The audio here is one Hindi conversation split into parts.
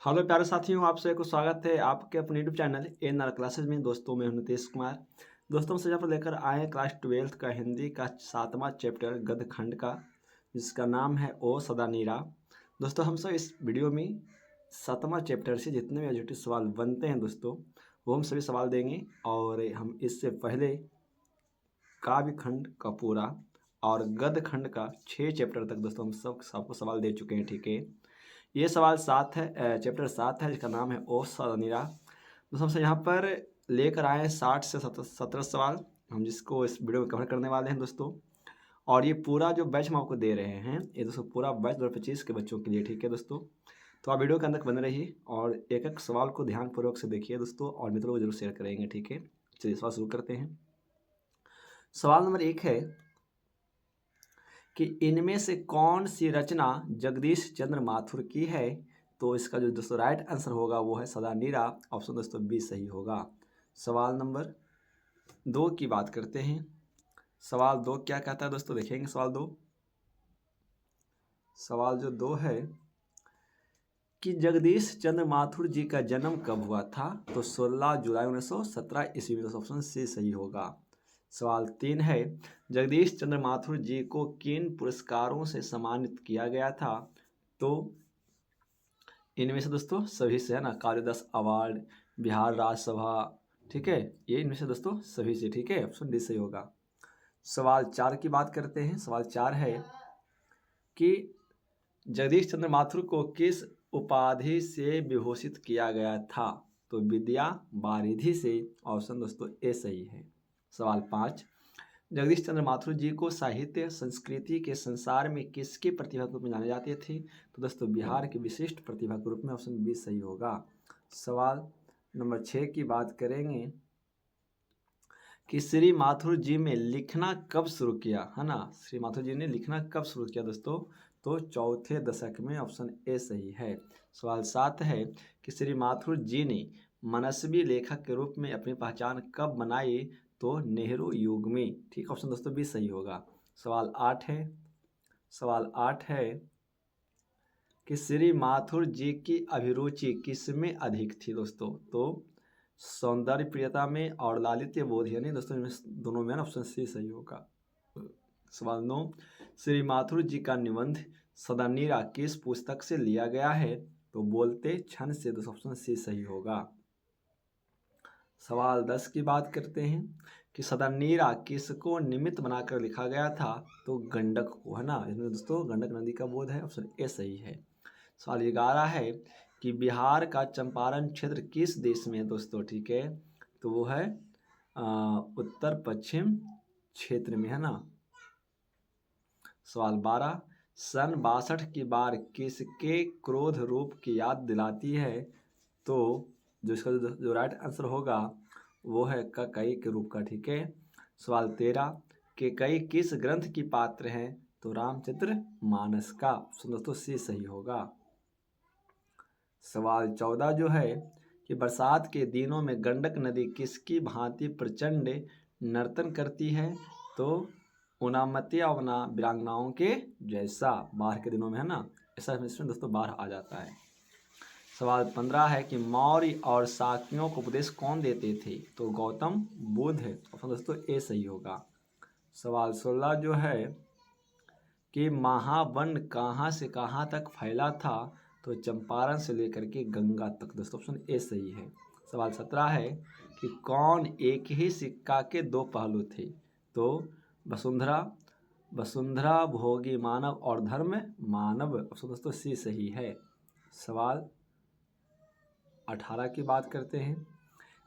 हेलो प्यारे साथियों, आप सभी को स्वागत है आपके अपने YouTube channel N R classes में। दोस्तों मैं हूं नितेश कुमार। दोस्तों हम यहाँ पर लेकर आए हैं क्लास 12th का हिंदी का 7वां चैप्टर गद्य खंड का, जिसका नाम है ओ सदा नीरा। दोस्तों हम सब इस वीडियो में 7वां चैप्टर से जितने भी एजुकेटिव सवाल बनते हैं दोस्तों, वो हम सभी सवाल देंगे। और हम इससे पहले काव्य खंड का पूरा और गद्य खंड का 6 चैप्टर तक दोस्तों हम सबको सवाल दे चुके हैं। ठीक है, ये सवाल 7 है, चैप्टर 7 है, जिसका नाम है ओ सदनीरा। दोस्तों हमसे यहाँ पर लेकर आए हैं 60 से 17 सवाल, हम जिसको इस वीडियो में कवर करने वाले हैं दोस्तों। और ये पूरा जो बैच हम आपको दे रहे हैं, ये दोस्तों पूरा बैच 2025 के बच्चों के लिए। ठीक है दोस्तों, तो आप वीडियो के अंदर बने रहिए और एक एक सवाल को ध्यानपूर्वक से देखिए दोस्तों, और मित्रों को जरूर शेयर करेंगे। ठीक है, चलिए सवाल शुरू करते हैं। सवाल नंबर 1 है कि इनमें से कौन सी रचना जगदीश चंद्र माथुर की है। तो इसका जो दोस्तों राइट आंसर होगा वो है सदा नीरा। ऑप्शन दोस्तों बी सही होगा। सवाल नंबर 2 की बात करते हैं। सवाल 2 क्या कहता है दोस्तों, देखेंगे सवाल 2। सवाल जो 2 है कि जगदीश चंद्र माथुर जी का जन्म कब हुआ था। तो 16 जुलाई 1917 ईस्वी में। ऑप्शन सी सही होगा। सवाल 3 है जगदीश चंद्र माथुर जी को किन पुरस्कारों से सम्मानित किया गया था। तो इनमें से दोस्तों सभी से है ना, कालिदास अवार्ड, बिहार राज्यसभा, ठीक है, ये इनमें से दोस्तों सभी से। ठीक है, ऑप्शन डी सही होगा। सवाल 4 की बात करते हैं। सवाल 4 है कि जगदीश चंद्र माथुर को किस उपाधि से विभूषित किया गया था। तो विद्या वारिधि से। ऑप्शन दोस्तों ए सही है। सवाल 5 जगदीश चंद्र माथुर जी को साहित्य संस्कृति के संसार में किसकी प्रतिभा के रूप में जाने जाते थे। तो दोस्तों बिहार की विशिष्ट प्रतिभा के रूप में। ऑप्शन बी सही होगा। सवाल नंबर 6 की बात करेंगे कि श्री माथुर जी में लिखना कब शुरू किया, है ना। श्री माथुर जी ने लिखना कब शुरू किया दोस्तों। तो चौथे दशक में। ऑप्शन ए सही है। सवाल 7 है कि श्री माथुर जी ने मनस्वी लेखक के रूप में अपनी पहचान कब बनाई। तो नेहरू युग में। ठीक, ऑप्शन दोस्तों भी सही होगा। सवाल 8 है। सवाल 8 है कि श्री माथुर जी की अभिरुचि किसमें अधिक थी दोस्तों। तो सौंदर्य प्रियता में और लालित्य बोध, यानी दोस्तों दोनों में। ऑप्शन सी सही होगा। सवाल 9 श्री माथुर जी का निबंध सदानीरा किस पुस्तक से लिया गया है। तो बोलते क्षण से। दोस्तों ऑप्शन सी सही होगा। सवाल 10 की बात करते हैं कि सदानीरा किसको निमित्त बनाकर लिखा गया था। तो गंडक को, है ना। इसमें दोस्तों गंडक नदी का बोध है। ऑप्शन ए सही है। सवाल 11 है कि बिहार का चंपारण क्षेत्र किस देश में है दोस्तों। ठीक है, तो वो है उत्तर पश्चिम क्षेत्र में, है ना। सवाल 12 सन 62 की बार किसके क्रोध रूप की याद दिलाती है। तो जो इसका जो राइट आंसर होगा वो है कई के रूप का। ठीक है। सवाल 13 कई किस ग्रंथ की पात्र हैं। तो रामचरित्र मानस का। ऑप्शन दोस्तों सी सही होगा। सवाल 14 जो है कि बरसात के दिनों में गंडक नदी किसकी भांति प्रचंड नर्तन करती है। तो उनामतियावना वीरांगनाओं के जैसा। बाढ़ के दिनों में, है ना, ऐसा इसमें दोस्तों बाढ़ आ जाता है। सवाल 15 है कि मौर्य और शाक्यों को उपदेश कौन देते थे। तो गौतम बुद्ध है। ऑप्शन दोस्तों ए सही होगा। सवाल 16 जो है कि महावन कहाँ से कहाँ तक फैला था। तो चंपारण से लेकर के गंगा तक। दोस्तों ऑप्शन ए सही है। सवाल 17 है कि कौन एक ही सिक्का के दो पहलू थे। तो वसुंधरा भोगी मानव और धर्म मानव। ऑप्शन दोस्तों सी सही है। सवाल 18 की बात करते हैं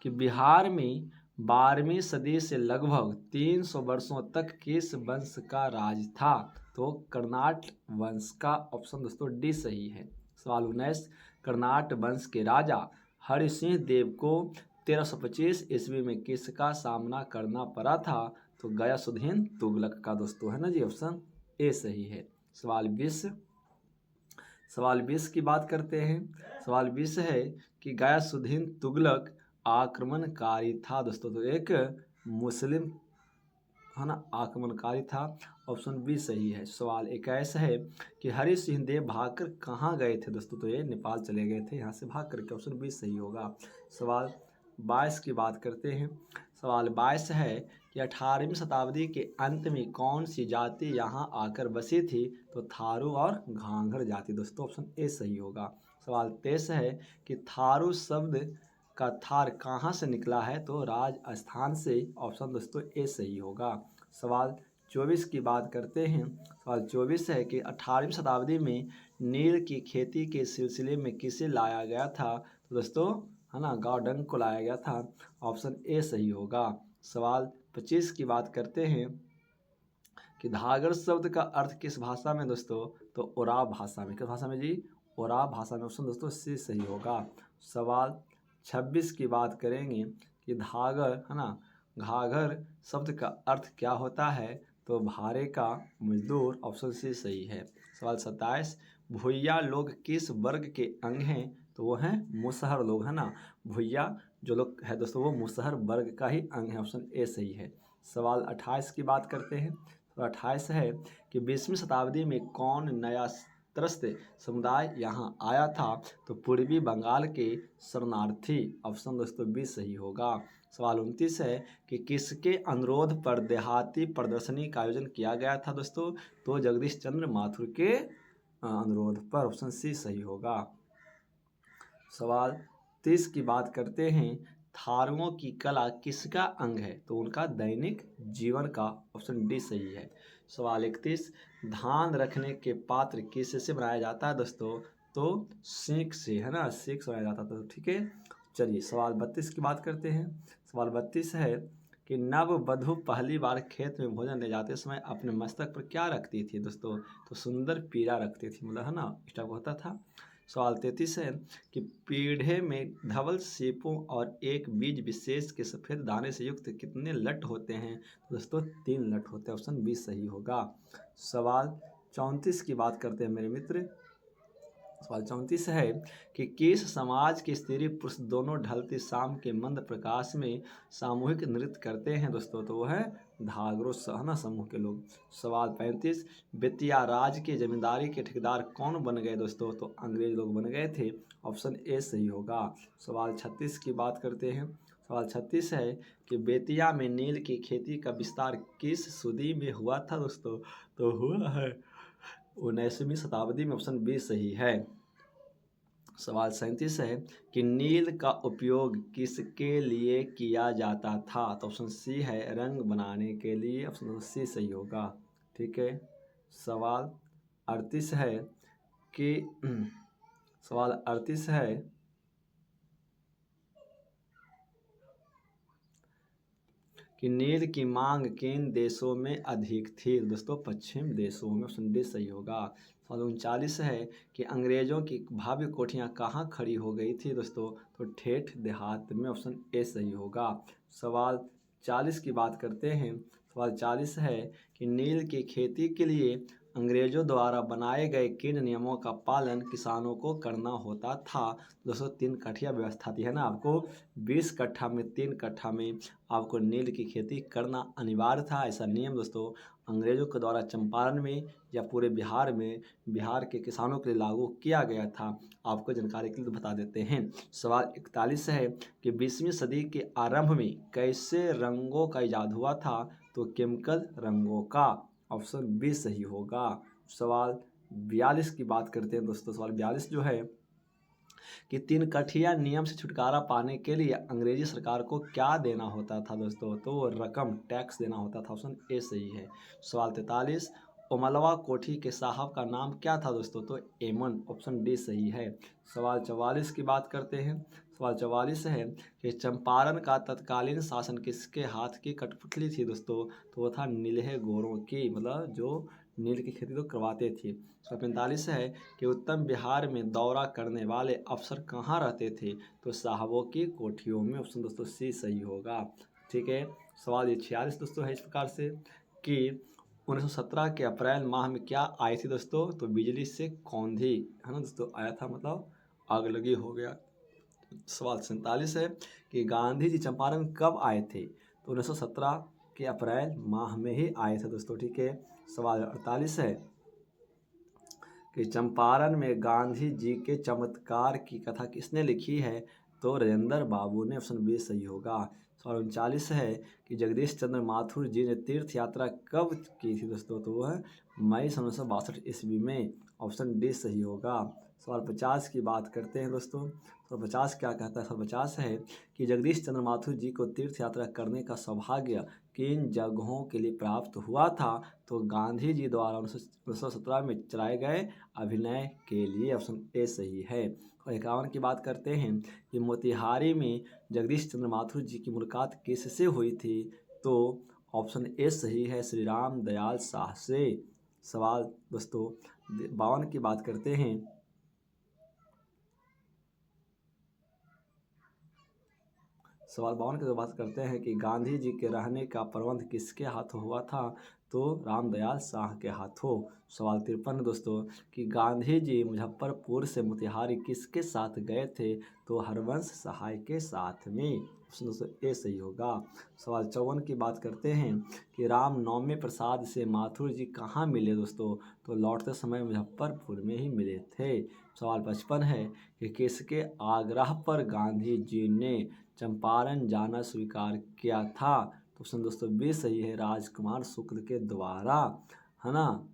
कि बिहार में 12वीं सदी से लगभग 300 वर्षों तक किस वंश का राज था। तो कर्नाट वंश का। ऑप्शन दोस्तों डी सही है। सवाल 19 कर्नाट वंश के राजा हरिसिंह देव को 1325 ईस्वी में किसका सामना करना पड़ा था। तो गयासुद्दीन तुगलक का दोस्तों, है ना जी। ऑप्शन ए सही है। सवाल 20 की बात करते हैं। सवाल 20 है कि गयासुद्दीन तुगलक आक्रमणकारी था दोस्तों। तो एक मुस्लिम है ना आक्रमणकारी था। ऑप्शन बी सही है। सवाल 21 है कि हरि सिंह देव भागकर कहाँ गए थे दोस्तों, तो ये नेपाल चले गए थे यहाँ से भाग करके। ऑप्शन बी सही होगा। सवाल 22 की बात करते हैं। सवाल 22 है कि 18वीं शताब्दी के अंत में कौन सी जाति यहाँ आकर बसी थी, तो थारू और घांघर जाति दोस्तों। ऑप्शन ए सही होगा। सवाल 23 है कि थारू शब्द का थार कहाँ से निकला है, तो राजस्थान से। ऑप्शन दोस्तों ए सही होगा। सवाल 24 की बात करते हैं। सवाल 24 है कि 18वीं शताब्दी में नील की खेती के सिलसिले में किसे लाया गया था, तो दोस्तों है ना गौडंग को लाया गया था। ऑप्शन ए सही होगा। सवाल 25 की बात करते हैं कि धागर शब्द का अर्थ किस भाषा में दोस्तों, तो ओराव भाषा में। किस भाषा में जी, ओराव भाषा में। ऑप्शन दोस्तों सी सही होगा। सवाल 26 की बात करेंगे कि धागर है ना घाघर शब्द का अर्थ क्या होता है, तो भारे का मजदूर। ऑप्शन सी सही है। सवाल 27 भुइया लोग किस वर्ग के अंग हैं, तो वो हैं मुसहर लोग, है ना। भुइया जो लोग है दोस्तों वो मुसहर वर्ग का ही अंग है। ऑप्शन ए सही है। सवाल 28 की बात करते हैं। तो 28 है कि 20वीं शताब्दी में कौन नया त्रस्त समुदाय यहाँ आया था, तो पूर्वी बंगाल के शरणार्थी। ऑप्शन दोस्तों बी सही होगा। सवाल 29 है कि किसके अनुरोध पर देहाती प्रदर्शनी का आयोजन किया गया था दोस्तों, तो जगदीश चंद्र माथुर के अनुरोध पर। ऑप्शन सी सही होगा। सवाल 30 की बात करते हैं। थारुओं की कला किसका अंग है, तो उनका दैनिक जीवन का। ऑप्शन डी सही है। सवाल 31 धान रखने के पात्र किससे बनाया जाता है दोस्तों, तो सीख से, है ना, सीख से बनाया जाता था। तो ठीक है, चलिए सवाल 32 की बात करते हैं। सवाल 32 है कि नव वधू पहली बार खेत में भोजन ले जाते समय अपने मस्तक पर क्या रखती थी दोस्तों, तो सुंदर पीढ़ा रखती थी, मतलब है ना इस टाइप का होता था। सवाल 33 है कि पीढ़े में धवल सीपों और एक बीज विशेष के सफ़ेद दाने से युक्त कितने लट होते हैं, तो दोस्तों 3 लट होते हैं। ऑप्शन बी सही होगा। सवाल 34 की बात करते हैं मेरे मित्र। सवाल 34 है कि किस समाज के स्त्री पुरुष दोनों ढलती शाम के मंद प्रकाश में सामूहिक नृत्य करते हैं दोस्तों, तो वो है धागरो सहना समूह के लोग। सवाल 35 बेतिया राज के जमींदारी के ठेकेदार कौन बन गए दोस्तों, तो अंग्रेज लोग बन गए थे। ऑप्शन ए सही होगा। सवाल 36 की बात करते हैं। सवाल 36 है कि बेतिया में नील की खेती का विस्तार किस सदी में हुआ था दोस्तों, तो हुआ है 19वीं शताब्दी में। ऑप्शन बी सही है। सवाल 37 है कि नील का उपयोग किसके लिए किया जाता था, तो ऑप्शन सी है रंग बनाने के लिए। ऑप्शन सी सही होगा। ठीक है। सवाल 38 है कि सवाल 38 है कि नील की मांग किन देशों में अधिक थी दोस्तों, पश्चिम देशों में। ऑप्शन डी सही होगा। सवाल 39 है कि अंग्रेजों की भव्य कोठियाँ कहाँ खड़ी हो गई थी दोस्तों, तो ठेठ देहात में। ऑप्शन ए सही होगा। सवाल 40 की बात करते हैं। सवाल 40 है कि नील की खेती के लिए अंग्रेजों द्वारा बनाए गए किन नियमों का पालन किसानों को करना होता था, दोस्तों 3 कट्ठिया व्यवस्था थी, है ना। आपको 20 कट्ठा में 3 कट्ठा में आपको नील की खेती करना अनिवार्य था। ऐसा नियम दोस्तों अंग्रेजों के द्वारा चंपारण में या पूरे बिहार में बिहार के किसानों के लिए लागू किया गया था। आपको जानकारी के लिए बता देते हैं। सवाल 41 है कि 20वीं सदी के आरंभ में कैसे रंगों का इजाद हुआ था, तो केमिकल रंगों का। ऑप्शन बी सही होगा। सवाल 42 की बात करते हैं दोस्तों। सवाल 42 जो है कि 3 कठिया नियम से छुटकारा पाने के लिए अंग्रेजी सरकार को क्या देना होता था दोस्तों, तो वो रकम टैक्स देना होता था। ऑप्शन ए सही है। सवाल 43 ओमलवा कोठी के साहब का नाम क्या था दोस्तों, तो एमन। ऑप्शन डी सही है। सवाल 44 की बात करते हैं। सवाल 44 है कि चंपारण का तत्कालीन शासन किसके हाथ की कठपुतली थी दोस्तों, तो वो था नीलहे गोरों की, मतलब जो नील की खेती तो करवाते थे। 45 है कि उत्तम बिहार में दौरा करने वाले अफसर कहाँ रहते थे, तो साहबों की कोठियों में। ऑप्शन दोस्तों सी सही होगा। ठीक है। सवाल ये 46 दोस्तों है इस प्रकार से कि 1917 के अप्रैल माह में क्या आई थी दोस्तों, तो बिजली से कौंधी, है ना दोस्तों, आया था, मतलब आग लगी हो गया। सवाल 47 है कि गांधी जी चंपारण कब आए थे, तो 1917 के अप्रैल माह में ही आए थे दोस्तों। ठीक है। सवाल 48 है कि चंपारण में गांधी जी के चमत्कार की कथा किसने लिखी है? तो राजेंद्र बाबू ने। ऑप्शन बी सही होगा। सवाल 39 है कि जगदीश चंद्र माथुर जी ने तीर्थ यात्रा कब की थी दोस्तों? तो वह मई 1962 ईस्वी में। ऑप्शन डी सही होगा। सवाल 50 की बात करते हैं दोस्तों। सवाल 50 क्या कहता है? सवाल 50 है कि जगदीश चंद्र माथुर जी को तीर्थ यात्रा करने का सौभाग्य किन जगहों के लिए प्राप्त हुआ था? तो गांधी जी द्वारा 1917 में चलाए गए अभिनय के लिए। ऑप्शन ए सही है। और 51 की बात करते हैं कि मोतिहारी में जगदीश चंद्र माथुर जी की मुलाकात किससे हुई थी? तो ऑप्शन ए सही है, श्री राम दयाल शाह से। सवाल दोस्तों 52 की बात करते हैं। सवाल 52 की बात करते हैं कि गांधी जी के रहने का प्रबंध किसके हाथों हुआ था? तो रामदयाल शाह के हाथों। सवाल 53 दोस्तों कि गांधी जी मुजफ्फरपुर से मोतिहारी किसके साथ गए थे? तो हरवंश सहाय के साथ में। ऑप्शन दोस्तों ए सही होगा। सवाल 54 की बात करते हैं कि रामनवमी प्रसाद से माथुर जी कहाँ मिले दोस्तों? तो लौटते समय मुजफ्फरपुर में ही मिले थे। सवाल 55 है कि किसके आग्रह पर गांधी जी ने चंपारण जाना स्वीकार किया था? तो ऑप्शन दोस्तों बी सही है, राजकुमार शुक्ल के द्वारा, है ना।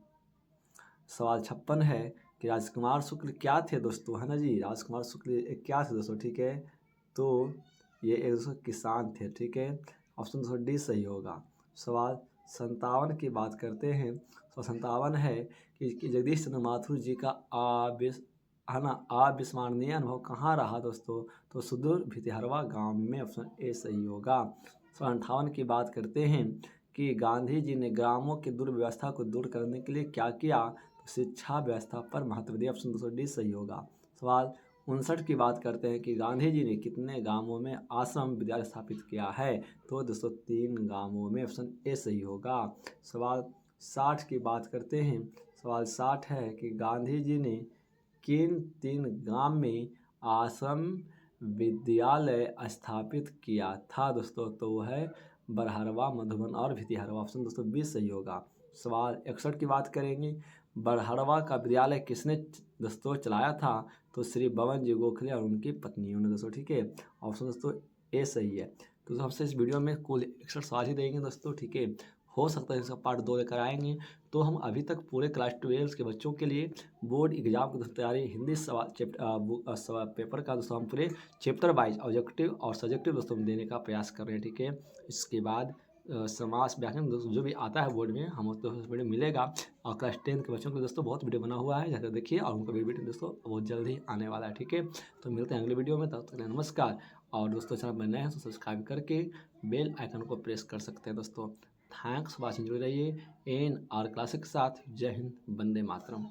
सवाल 56 है कि राजकुमार शुक्ल क्या थे दोस्तों? है ना जी, राजकुमार शुक्ल क्या थे दोस्तों? ठीक है, तो ये एक दोस्तों किसान थे। ठीक है, ऑप्शन दोस्तों डी सही होगा। सवाल 57 की बात करते हैं। सवाल 57 है कि जगदीश चंद्र माथुर जी का अविस्मरणीय अनुभव कहाँ रहा दोस्तों? तो सुदूर भितिहरवा गांव में। ऑप्शन ए सही होगा। सवाल 58 की बात करते हैं कि गांधी जी ने ग्रामों की दुर्व्यवस्था को दूर करने के लिए क्या किया? तो शिक्षा व्यवस्था पर महत्व दिया। ऑप्शन दोस्तों डी सही होगा। सवाल 59 की बात करते हैं कि गांधी जी ने कितने गांवों में आश्रम विद्यालय स्थापित किया है? तो दोस्तों 3 गांवों में। ऑप्शन ए सही होगा। सवाल 60 की बात करते हैं। सवाल 60 है कि गांधी जी ने किन 3 गांव में आश्रम विद्यालय स्थापित किया था दोस्तों? तो वह है बरहरवा, मधुबन और भितिहरवा। ऑप्शन दोस्तों बी सही होगा। सवाल 61 की बात करेंगे। बरहरवा का विद्यालय किसने दोस्तों चलाया था? तो श्री बवन जी गोखले और उनकी पत्नियों ने दोस्तों। ठीक है, ऑप्शन दोस्तों ए सही है। तो हमसे इस वीडियो में कुल 61 सवाल ही देंगे दोस्तों। ठीक है, हो सकता है इसका पार्ट 2 लेकर आएंगे। तो हम अभी तक पूरे क्लास 12 के बच्चों के लिए बोर्ड एग्जाम की तैयारी हिंदी सवाल पेपर का दोस्तों हम पूरे चैप्टर वाइज ऑब्जेक्टिव और सब्जेक्टिव दोस्तों देने का प्रयास कर रहे हैं। ठीक है, इसके बाद समास व्याकरण दोस्तों जो भी आता है बोर्ड में हम दोस्तों वीडियो मिलेगा। और क्लास 10 के बच्चों के दोस्तों बहुत वीडियो बना हुआ है, जाकर देखिए। और उनका वीडियो दोस्तों बहुत जल्द ही आने वाला है। ठीक है, तो मिलते हैं अगले वीडियो में, तब तक नमस्कार। और दोस्तों चैनल पर नए हैं तो सब्सक्राइब करके बेल आइकन को प्रेस कर सकते हैं दोस्तों। थैंक्स वॉचिंग, जुड़े रहिए एन आर क्लासिक के साथ। जय हिंद, वंदे मातरम।